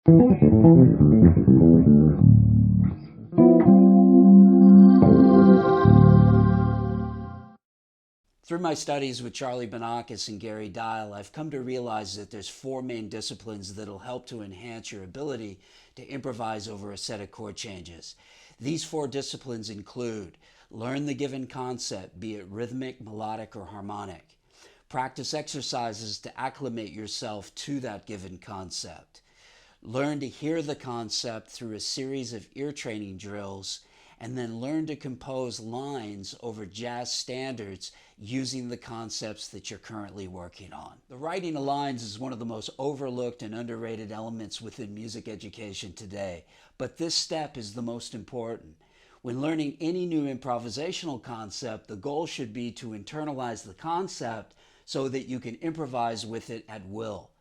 Through my studies with Charlie Banakis and Gary Dial, I've come to realize that there's four main disciplines that'll help to enhance your ability to improvise over a set of chord changes. These four disciplines include: learn the given concept, be it rhythmic, melodic, or harmonic. Practice exercises to acclimate yourself to that given concept. Learn to hear the concept through a series of ear training drills, and then learn to compose lines over jazz standards using the concepts that you're currently working on. The writing of lines is one of the most overlooked and underrated elements within music education today, but this step is the most important. When learning any new improvisational concept, the goal should be to internalize the concept so that you can improvise with it at will.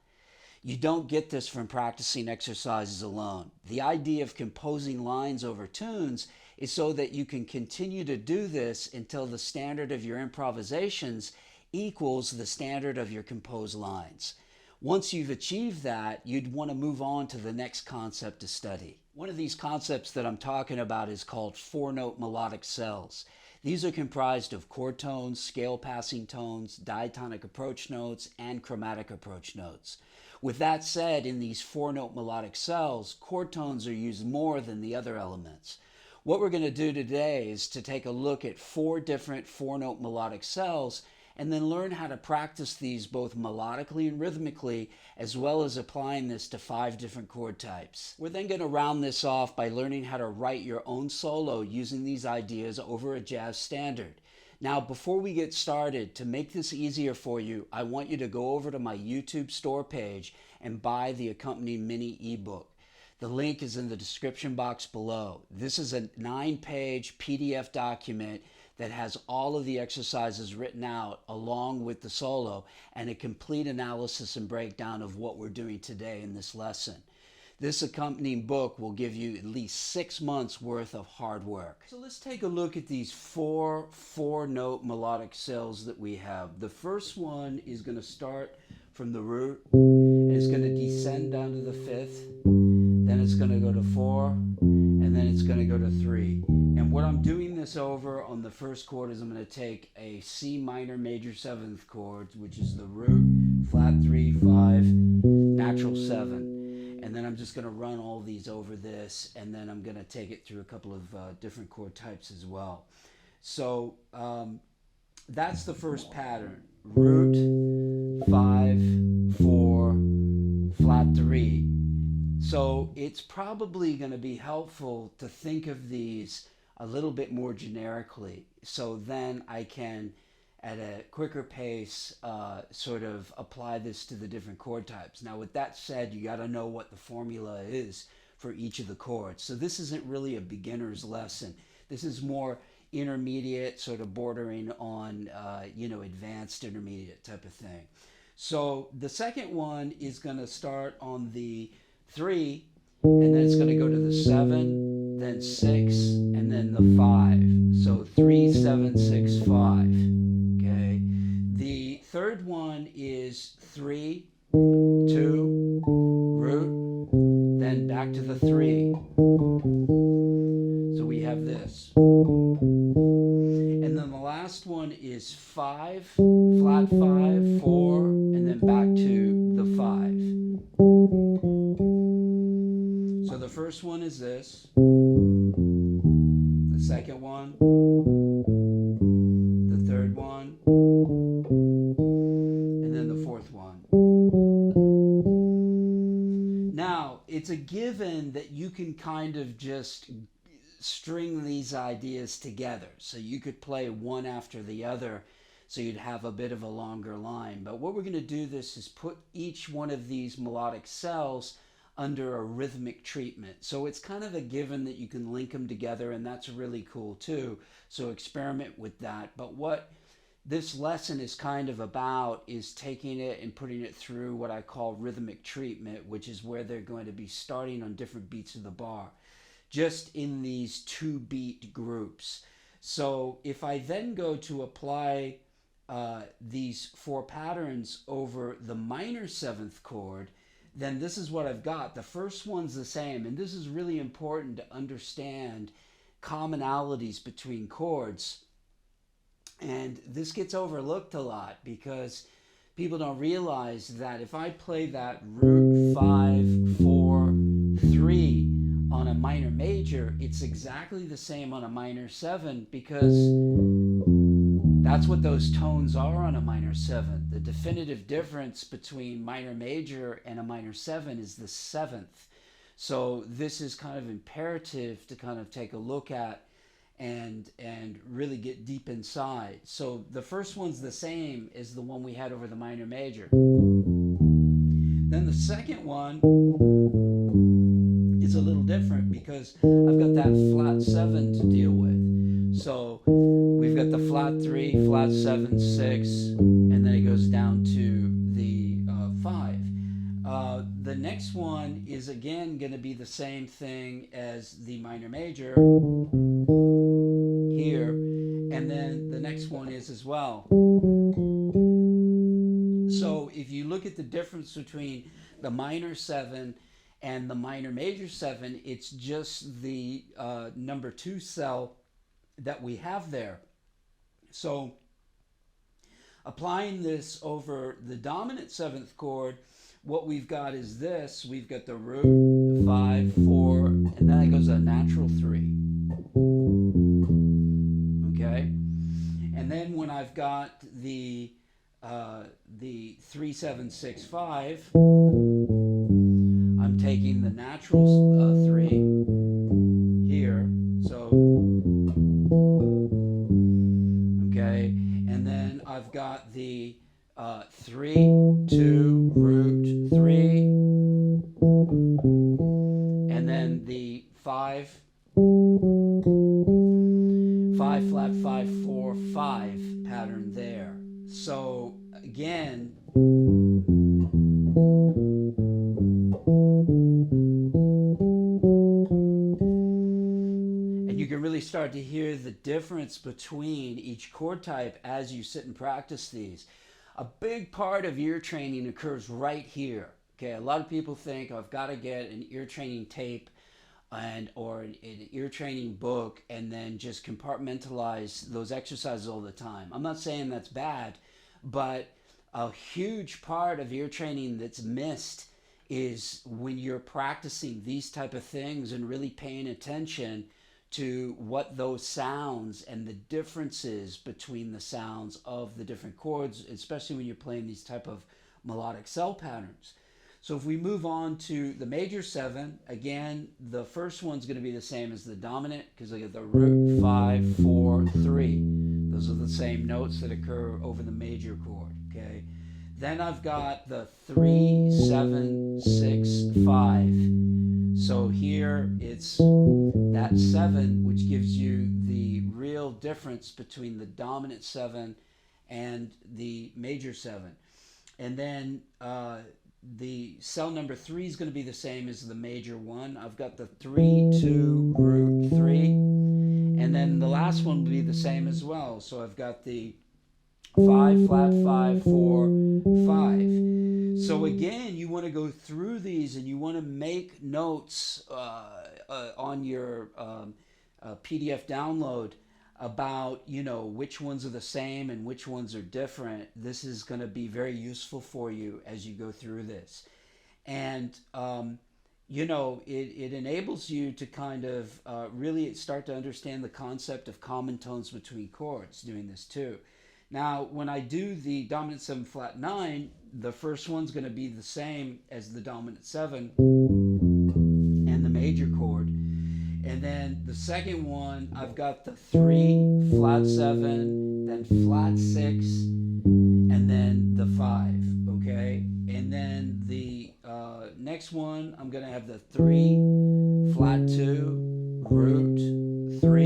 You don't get this from practicing exercises alone. The idea of composing lines over tunes is so that you can continue to do this until the standard of your improvisations equals the standard of your composed lines. Once you've achieved that, you'd want to move on to the next concept to study. One of these concepts that I'm talking about is called four-note melodic cells. These are comprised of chord tones, scale passing tones, diatonic approach notes, and chromatic approach notes. With that said, in these four-note melodic cells, chord tones are used more than the other elements. What we're going to do today is to take a look at four different four-note melodic cells and then learn how to practice these both melodically and rhythmically, as well as applying this to 5 different chord types. We're then going to round this off by learning how to write your own solo using these ideas over a jazz standard. Now, before we get started, to make this easier for you, I want you to go over to my YouTube store page and buy the accompanying mini ebook. The link is in the description box below. This is a 9-page PDF document that has all of the exercises written out along with the solo and a complete analysis and breakdown of what we're doing today in this lesson. This accompanying book will give you at least 6 months worth of hard work. So let's take a look at these four-note melodic cells that we have. The first one is going to start from the root, and it's going to descend down to the 5th, then it's going to go to 4, and then it's going to go to 3. And what I'm doing this over on the first chord is I'm going to take a C minor major 7th chord, which is the root, flat 3, 5, natural 7. And then I'm just going to run all these over this, and then I'm going to take it through a couple of different chord types as well. So that's the first pattern. Root, 5, 4, flat 3. So it's probably going to be helpful to think of these a little bit more generically, so then I can, at a quicker pace, sort of apply this to the different chord types. Now, with that said, you got to know what the formula is for each of the chords. So this isn't really a beginner's lesson. This is more intermediate, sort of bordering on, advanced intermediate type of thing. So the second one is going to start on the 3, and then it's going to go to the 7, then 6, and then the 5. So 3, 7, 6, 5. Okay. The third one is 3, 2, root, then back to the 3. So we have this. And then the last one is 5, flat 5, 4, and then back to the 5. So the first one is this, the second one, the third one, and then the fourth one. Now, it's a given that you can kind of just string these ideas together. So you could play one after the other, so you'd have a bit of a longer line. But what we're going to do this is put each one of these melodic cells under a rhythmic treatment. So it's kind of a given that you can link them together, and that's really cool too. So experiment with that. But what this lesson is kind of about is taking it and putting it through what I call rhythmic treatment, which is where they're going to be starting on different beats of the bar, just in these 2-beat groups. So if I then go to apply these 4 patterns over the minor 7th chord, then this is what I've got. The first one's the same, and this is really important to understand commonalities between chords. And this gets overlooked a lot because people don't realize that if I play that root 5, 4, 3 on a minor major, it's exactly the same on a minor 7 because that's what those tones are on a minor 7. The definitive difference between minor major and a minor 7 is the 7th. So this is kind of imperative to kind of take a look at and really get deep inside. So the first one's the same as the one we had over the minor major. Then the second one is a little different because I've got that flat 7 to deal with. So we've got the flat 3, flat 7, 6, and then it goes down to the 5. The next one is again going to be the same thing as the minor major here, and then the next one is as well. So if you look at the difference between the minor 7 and the minor major 7, it's just the number 2 cell that we have there. So applying this over the dominant 7th chord, what we've got is this. We've got the root, 5, 4, and then it goes a natural 3. Okay? And then when I've got the 3, 7, 6, 5, I'm taking the natural 3 here. So, okay, and then I've got the 3, 2, root 3, and then the 5, 5, flat 5, 4, 5 pattern there. So again, and you can really start to hear the difference between each chord type as you sit and practice these. A big part of ear training occurs right here. Okay, a lot of people think, oh, I've got to get an ear training tape or an ear training book and then just compartmentalize those exercises all the time. I'm not saying that's bad, but a huge part of ear training that's missed is when you're practicing these type of things and really paying attention to what those sounds and the differences between the sounds of the different chords, especially when you're playing these type of melodic cell patterns. So if we move on to the major 7, again, the first one's going to be the same as the dominant because I get the root, 5, 4, 3. Those are the same notes that occur over the major chord, okay? Then I've got the 3, 7, 6, 5. So here it's that 7, which gives you the real difference between the dominant 7 and the major 7. And then the cell number 3 is going to be the same as the major 1. I've got the 3, 2, root 3. And then the last one will be the same as well. So I've got the 5, flat 5, 4, 5. So again, you want to go through these and you want to make notes on your PDF download about, you know, which ones are the same and which ones are different. This is going to be very useful for you as you go through this. And, you know, it enables you to kind of really start to understand the concept of common tones between chords doing this too. Now, when I do the dominant 7 flat 9, the first one's going to be the same as the dominant 7 and the major chord. And then the second one, I've got the 3, flat 7, then flat 6, and then the 5, okay? And then the next one, I'm going to have the 3, flat 2, root 3,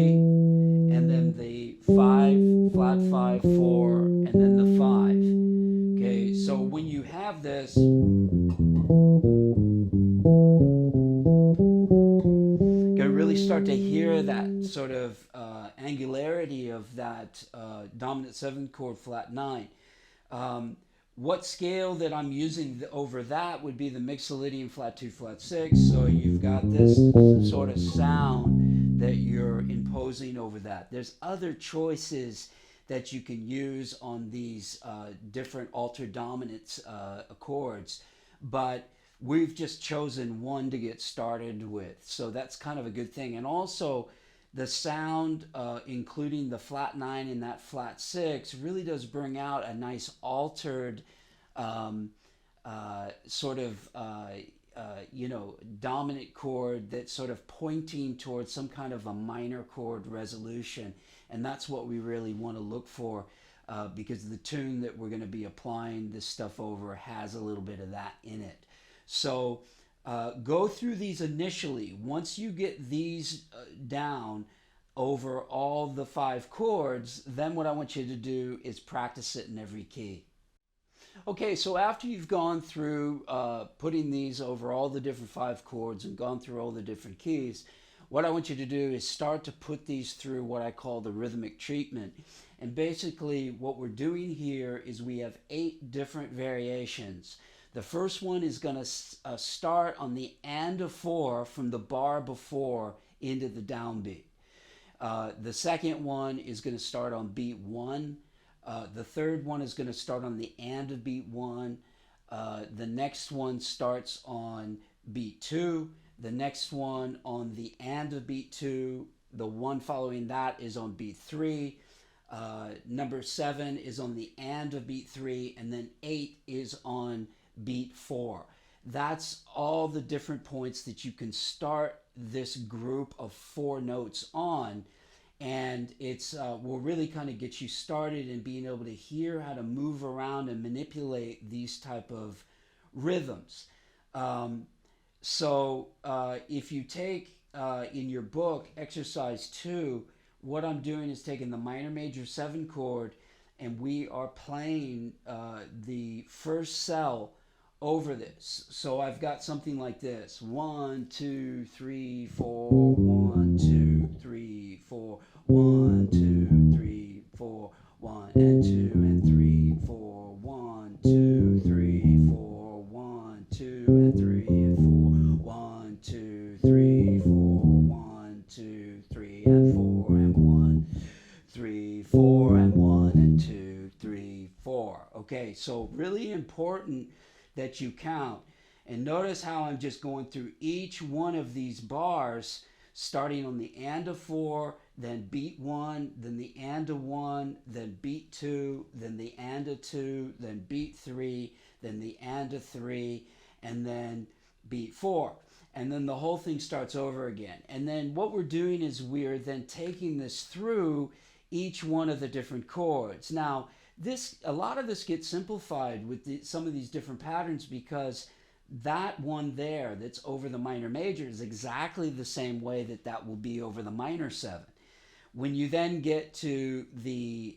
and then the 5, flat 5, 4, and then the 5. Okay, so when you have this, really start to hear that sort of angularity of that dominant 7 chord flat 9. What scale that I'm using over that would be the Mixolydian flat 2 flat 6. So you've got this sort of sound that you're imposing over that. There's other choices that you can use on these different altered dominance chords, but we've just chosen one to get started with. So that's kind of a good thing. And also, the sound, including the flat 9 and that flat 6, really does bring out a nice altered sort of dominant chord that's sort of pointing towards some kind of a minor chord resolution. And that's what we really want to look for, because the tune that we're going to be applying this stuff over has a little bit of that in it. So go through these initially. Once you get these down over all the 5 chords, then what I want you to do is practice it in every key. Okay, so after you've gone through putting these over all the different 5 chords and gone through all the different keys, what I want you to do is start to put these through what I call the rhythmic treatment. And basically what we're doing here is we have 8 different variations. The first one is going to start on the and of 4 from the bar before into the downbeat. The second one is going to start on beat 1. The third one is going to start on the and of beat 1. The next one starts on beat 2. The next one on the and of beat 2. The one following that is on beat 3. Number 7 is on the and of beat 3. And then 8 is on beat 4. That's all the different points that you can start this group of 4 notes on. And it's will really kind of get you started in being able to hear how to move around and manipulate these type of rhythms. So if you take in your book exercise 2, what I'm doing is taking the minor major 7 chord, and we are playing the first cell over this. So I've got something like this: 1, 2, 3, 4, 1, 2, 3, 4, 1, 2, 3, 4, 1 and 2 and 3, 4, 1, 2, 3, 4, 1, 2 and 3 and 4, 1, 2, 3, 4, 1, 2, 3 and 4 and 1, 3, 4 and 1 and 2, 3, 4. Okay, so really important that you count. And notice how I'm just going through each one of these bars, starting on the and of 4, then beat 1, then the and of 1, then beat 2, then the and of 2, then beat 3, then the and of 3, and then beat 4. And then the whole thing starts over again. And then what we're doing is we're then taking this through each one of the different chords. Now, a lot of this gets simplified with some of these different patterns, because that one there that's over the minor major is exactly the same way that will be over the minor 7. When you then get to the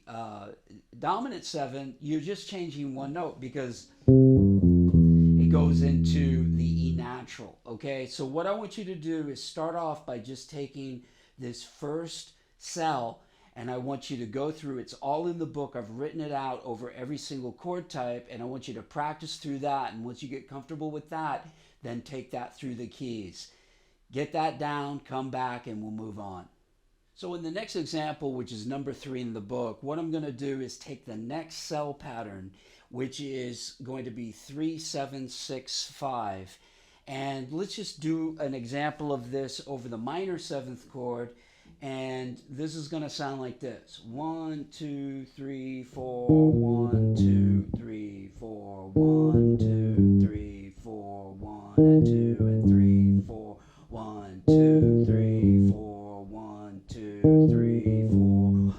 dominant 7, you're just changing one note because it goes into the E natural. Okay, so what I want you to do is start off by just taking this first cell, and I want you to go through, it's all in the book, I've written it out over every single chord type, and I want you to practice through that, and once you get comfortable with that, then take that through the keys. Get that down, come back, and we'll move on. So in the next example, which is number 3 in the book, what I'm going to do is take the next cell pattern, which is going to be 3, 7, 6, 5, and let's just do an example of this over the minor 7th chord. And this is going to sound like this: 1, 2, 3, 4, 1, 2, 3, 4, 1, 2, 3, 4, 1 and 2 and 3, 4, 1, 2, 3, 4, 1, 2, 3, 4,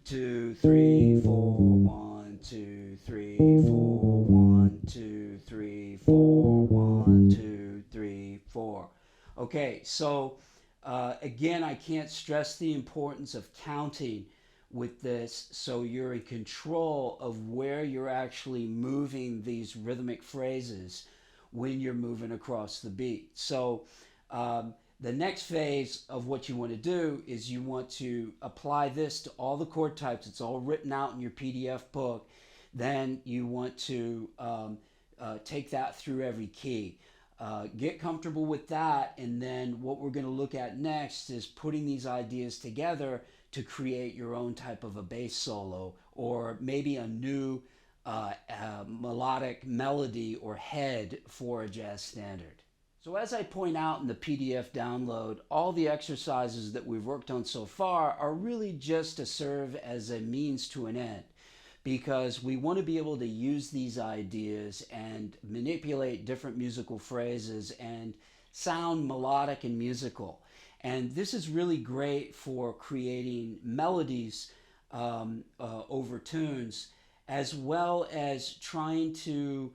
2, 3, 4, 1, 2, 3, 4, 1, 2, 3, 4, 1, 2, 3, 4. Okay, so again, I can't stress the importance of counting with this, so you're in control of where you're actually moving these rhythmic phrases when you're moving across the beat. So the next phase of what you want to do is you want to apply this to all the chord types. It's all written out in your PDF book. then you want to take that through every key. Get comfortable with that, and then what we're going to look at next is putting these ideas together to create your own type of a bass solo, or maybe a new melodic melody or head for a jazz standard. So as I point out in the PDF download, all the exercises that we've worked on so far are really just to serve as a means to an end, because we want to be able to use these ideas and manipulate different musical phrases and sound melodic and musical. And this is really great for creating melodies over tunes, as well as trying to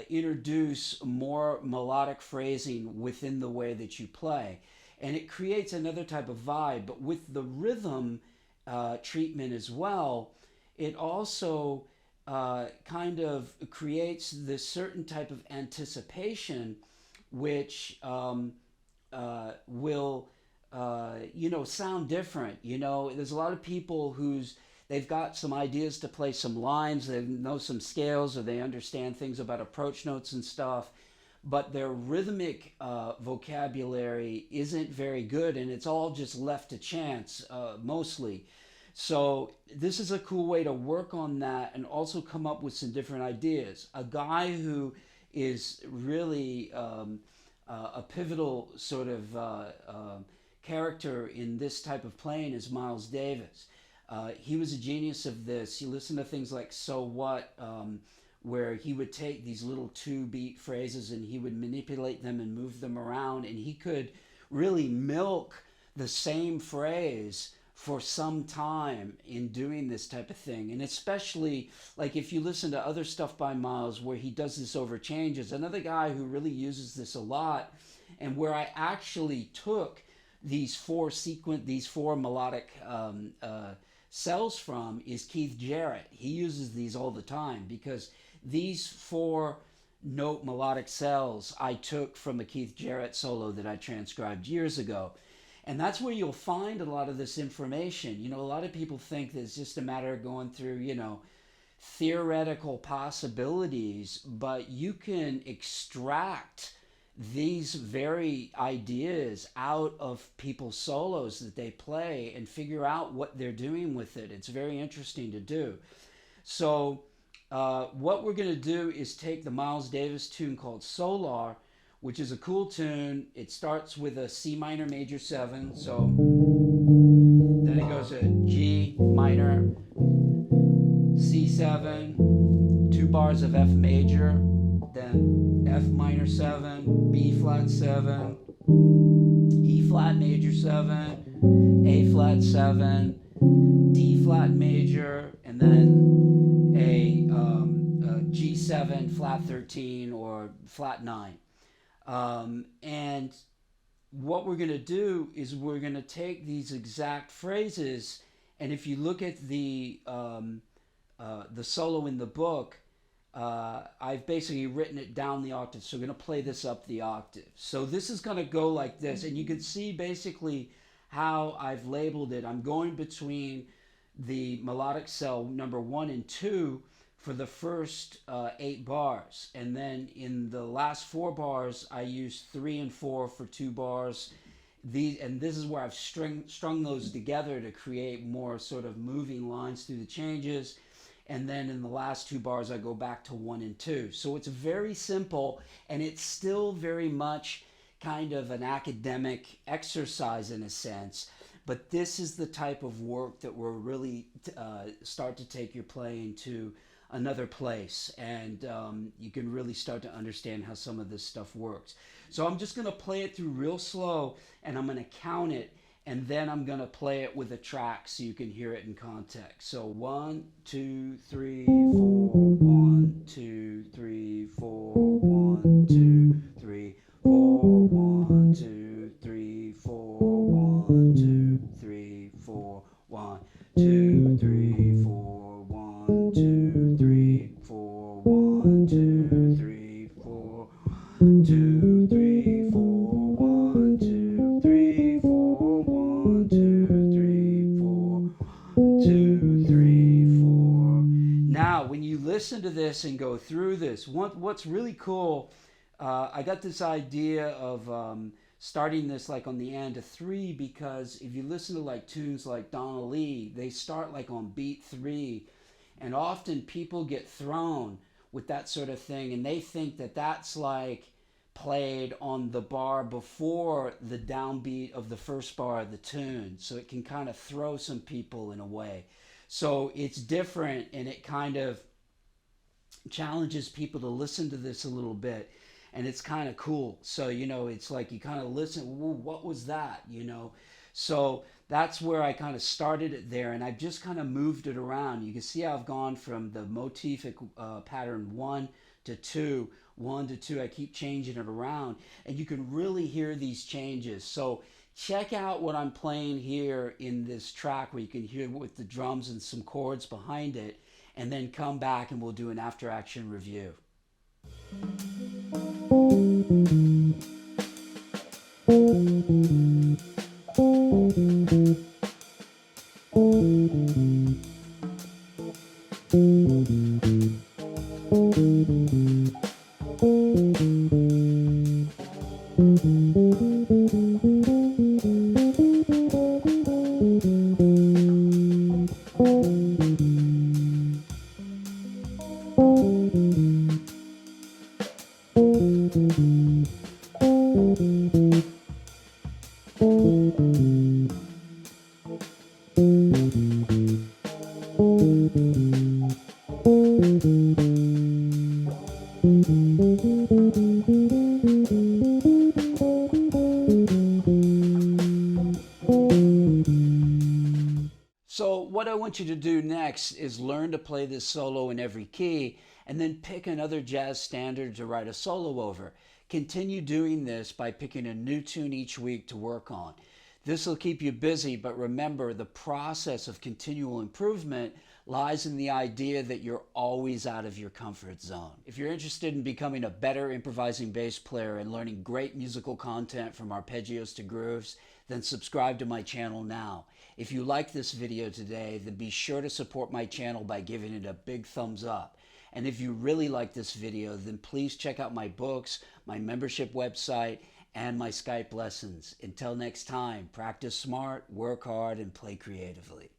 introduce more melodic phrasing within the way that you play. And it creates another type of vibe. But with the rhythm treatment as well, it also kind of creates this certain type of anticipation, which will sound different. There's a lot of people they've got some ideas to play some lines, they know some scales, or they understand things about approach notes and stuff, but their rhythmic vocabulary isn't very good, and it's all just left to chance mostly. So this is a cool way to work on that and also come up with some different ideas. A guy who is really a pivotal sort of character in this type of playing is Miles Davis. He was a genius of this. You listen to things like So What, where he would take these little 2-beat phrases and he would manipulate them and move them around, and he could really milk the same phrase for some time in doing this type of thing. And especially like if you listen to other stuff by Miles where he does this over changes, another guy who really uses this a lot, and where I actually took these four melodic cells from, is Keith Jarrett. He uses these all the time, because these 4-note melodic cells I took from a Keith Jarrett solo that I transcribed years ago. And that's where you'll find a lot of this information. A lot of people think that it's just a matter of going through, theoretical possibilities, but you can extract these very ideas out of people's solos that they play and figure out what they're doing with it. It's very interesting to do. So what we're going to do is take the Miles Davis tune called Solar, which is a cool tune. It starts with a C minor major 7, so then it goes to G minor, C7, 2 bars of F major, then F minor 7, B flat 7, E flat major 7, A flat 7, D flat major, and then a G7 flat 13 or flat 9. And what we're going to do is we're going to take these exact phrases, and if you look at the solo in the book, I've basically written it down the octave. So we're going to play this up the octave. So this is going to go like this, and you can see basically how I've labeled it. I'm going between the melodic cell number 1 and 2 for the first 8 bars, and then in the last 4 bars I use 3 and 4 for 2 bars. And this is where I've strung those together to create more sort of moving lines through the changes. And then in the last 2 bars I go back to 1 and 2. So it's very simple, and it's still very much kind of an academic exercise in a sense. But this is the type of work that will really start to take your playing to another place, and you can really start to understand how some of this stuff works. So I'm just going to play it through real slow, and I'm going to count it, and then I'm going to play it with a track so you can hear it in context. So 1, 2, 3, 4, 1, 2, 3, 4, 1, 2, 3, 4, 1, 2, 3, 4, 1, 2, 3, 4, 1, 2, 3, 4, 1, 2, 3, 4, 1, 2, 3, 4, 2, 3, 4, 1, 2, 3, 4, 1, 2, 3, 4, 2, 3, 4. this and go through this. What's really cool, I got this idea of starting this like on the end of 3, because if you listen to like tunes like Donna Lee, they start like on beat 3, and often people get thrown with that sort of thing, and they think that that's like played on the bar before the downbeat of the first bar of the tune, so it can kind of throw some people in a way. So it's different, and it kind of challenges people to listen to this a little bit, and it's kind of cool. So it's like you kind of listen, whoa, what was that, so that's where I kind of started it there, and I've just kind of moved it around. You can see I've gone from the motific pattern 1 to 2, 1 to 2. I keep changing it around, and you can really hear these changes. So check out what I'm playing here in this track, where you can hear with the drums and some chords behind it, and then come back and we'll do an after action review. So what I want you to do next is learn to play this solo in every key, and then pick another jazz standard to write a solo over. Continue doing this by picking a new tune each week to work on. This will keep you busy, but remember, the process of continual improvement lies in the idea that you're always out of your comfort zone. If you're interested in becoming a better improvising bass player and learning great musical content from arpeggios to grooves, then subscribe to my channel now. If you like this video today, then be sure to support my channel by giving it a big thumbs up. And if you really like this video, then please check out my books, my membership website, and my Skype lessons. Until next time, practice smart, work hard, and play creatively.